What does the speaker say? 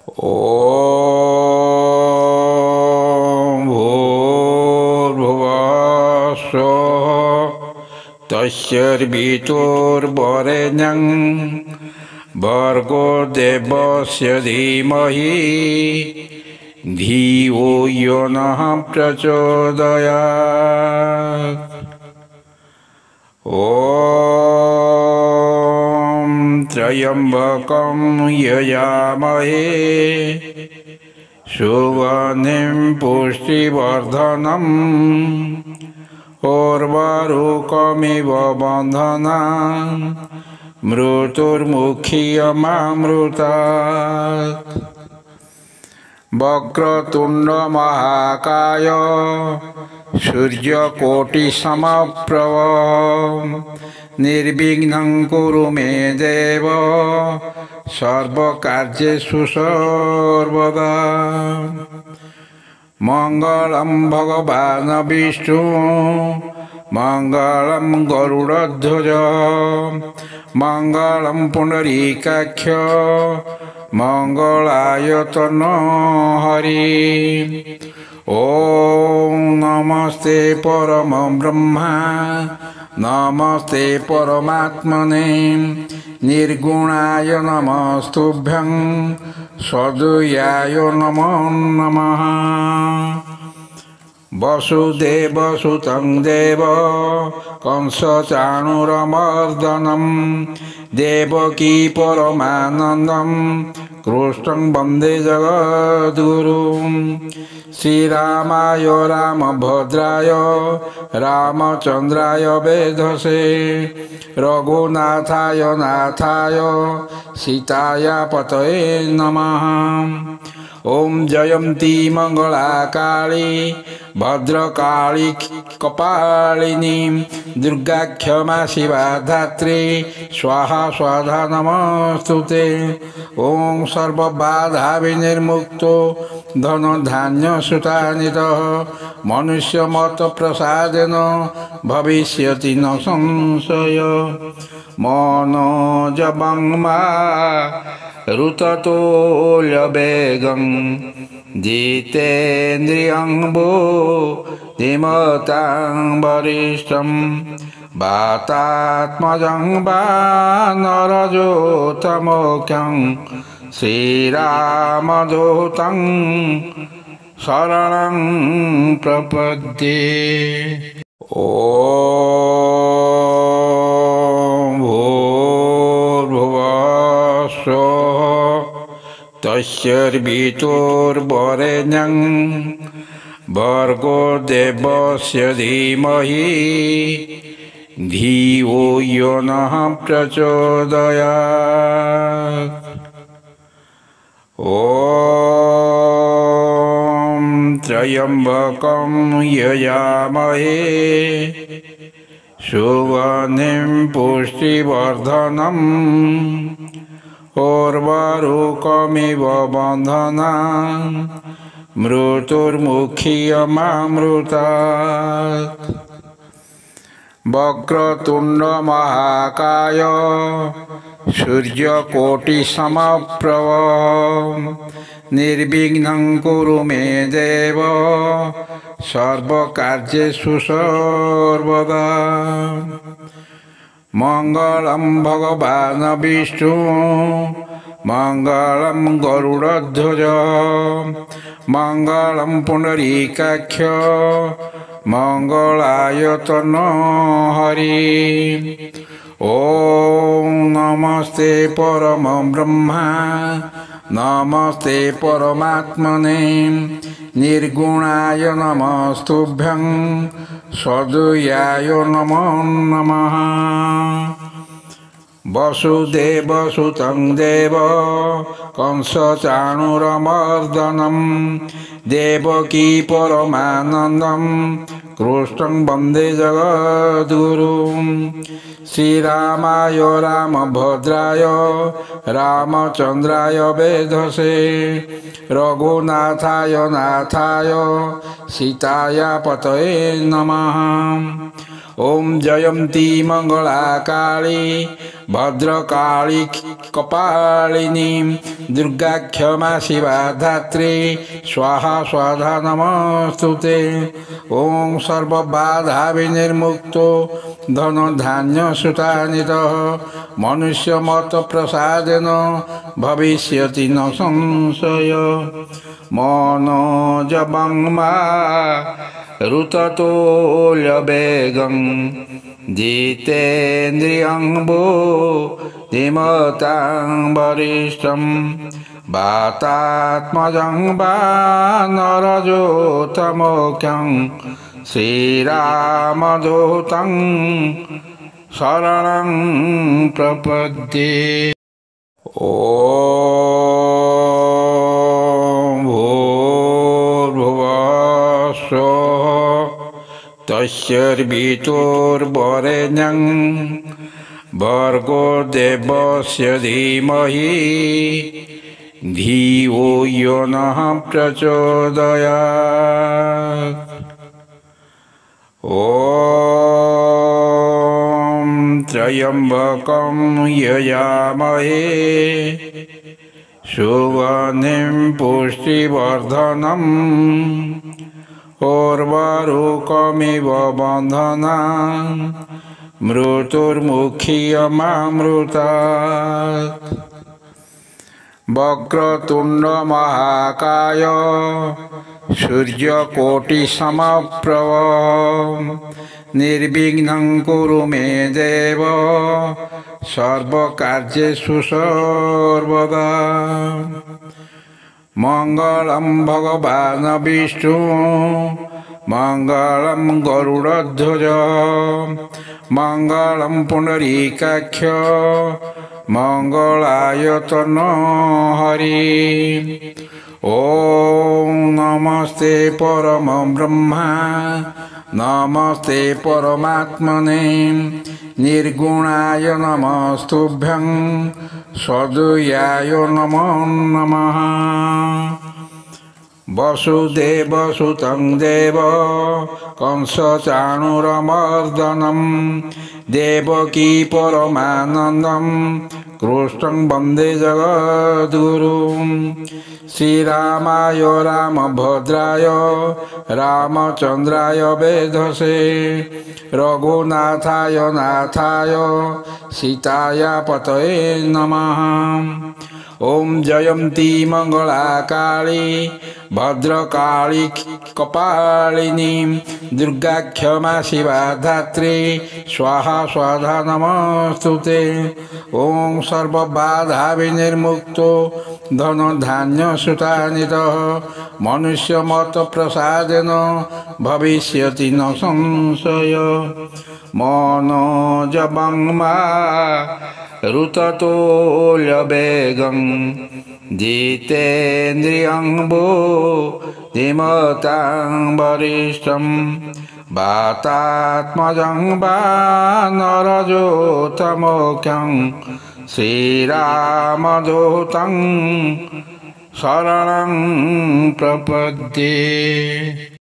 ॐ भूर्भुवः स्वः तस्सर्वितुर्वरेण्यं भर्गो देवस्य धीमहि धियो यो नः प्रचोदयात्। ॐ त्र्यम्बकं यजामहे सुगन्धिं पुष्टिवर्धनम् उर्वारुकमिव बन्धनान् मृत्युर्मुक्षीयमामृतात्। वक्रतुण्डमहाकाय सूर्यकोटिसमप्रभ निर्विघ्नं कुरु मे देव सर्वकार्येषु सर्वदा। मङ्गलं भगवान् विष्णु मङ्गलं गरुडध्वज मङ्गलं पुण्डरीकाक्ष मङ्गलायतनो हरि। ॐ नमस्ते परम ब्रह्मा नमस्ते परमात्मने निर्गुणाय नमस्तुभ्यं सद्गुणाय नमो नमः। वसुदेवसुतं देव कंसचाणूरमर्दनं देवकी परमानन्दं कृष्णं वन्दे जगद्गुरुं। श्रीरामाय रामभद्राय रामचन्द्राय वेधसे रघुनाथाय नाथाय सीताय पतये नमः। ॐ जयन्ती मंगला काली भद्रकाली कपालिनी दुर्गा क्षमा शिवा धात्री स्वाहा स्वाधा नमस्तुते। ॐ सर्वबाधा विनिर्मुक्तो धन धान्य सुतानितः मनुष्यमत प्रसादेन भविष्यति न संशय। मनोजवं ऋततुल्यवेगं जितेन्द्रियं बुद्धिमतां वरिष्ठं वातात्मजं वानरयूथमुख्यं श्रीरामदूतं शरणं प्रपद्ये। ॐ भूर्भुवः स्वः तस्सर्वितुर्वरेण्यं भर्गो देवस्य धीमहि धियो यो नः प्रचोदयात्। ॐ त्र्यम्बकं यजामहे सुगन्धिं पुष्टिवर्धनम् उर्वारुकमिव बन्धनान् मृत्युर्मुक्षीयमामृतात्। वक्रतुण्डमहाकाय सूर्यकोटिसमप्रभ निर्विघ्नं कुरु मे देव सर्वकार्येषु सर्वदा। मङ्गलं भगवान् विष्णु मङ्गलं गरुडध्वज मङ्गलं पुण्डरीकाक्ष मङ्गलायतनो हरि। ॐ नमस्ते परम ब्रह्मा नमस्ते परमात्मने निर्गुणाय नमस्तुभ्यं सद्गुणाय नमो नमः। वसुदेवसुतं देव कंसचाणूरमर्दनं देवकी परमानन्दं कृष्णं वन्दे जगद्गुरुं। श्रीरामाय रामभद्राय रामचन्द्राय वेधसे रघुनाथाय नाथाय सीताय पतये नमः। ॐ जयन्ती मंगला काली भद्रकाली कपालिनी दुर्गा क्षमा शिवा धात्री स्वाहा स्वाधा नमस्तुते। ॐ सर्वबाधा विनिर्मुक्तो धन धान्य सुतानितः मनुष्यमत प्रसादेन भविष्यति न संशय। मनोजवं मा ऋततोल्यवेगं जितेन्द्रियं बुद्धिमतां वरिष्ठं वातात्मजं वानरजोतमोख्यं श्रीरामदूतं शरणं प्रपद्ये। ॐ भूर्भुवः स्वः तस्सर्वितुर्वरेण्यं भर्गो देवस्य धीमहि धियो यो नः प्रचोदयात्। ॐ त्र्यम्बकं यजामहे सुगन्धिं पुष्टिवर्धनम् उर्वारुकमिव बन्धनान् मृत्युर्मुक्षीयमामृतात्। वक्रतुण्ड महाकाय सूर्यकोटिसमप्रभ निर्विघ्नं कुरु मे देव सर्वकार्येषु सर्वदा। मंगलं भगवान् विष्णु मंगलं गरुडध्वज मंगलं पुंडरीकाक्ष मंगलायतनो हरि। ॐ नमस्ते परम ब्रह्मा नमस्ते परमात्मने निर्गुणाय नमस्तुभ्यं सद्गुणाय नमो नमः। वसुदेवसुतं देव कंसचाणूरमर्दनं देवकी परमानन्दं कृष्णं वन्दे जगद्गुरुं। श्रीरामाय रामभद्राय रामचन्द्राय वेधसे रघुनाथाय नाथाय सीताय पतये नमः। ॐ जयन्ती मंगला काली भद्रकाली कपालिनी दुर्गा क्षमा शिवा धात्री स्वाहा स्वाधा नमस्तुते। ॐ सर्वबाधा विनिर्मुक्तो धन धान्य सुतानितः मनुष्यमत प्रसादेन भविष्यति न संशय। मनोजवं मा ऋततोल्यवेगं जितेन्द्रियं बुद्धिमतां वरिष्ठं वातात्मजं वानरजोतमोख्यं श्रीरामदूतं शरणं प्रपद्ये।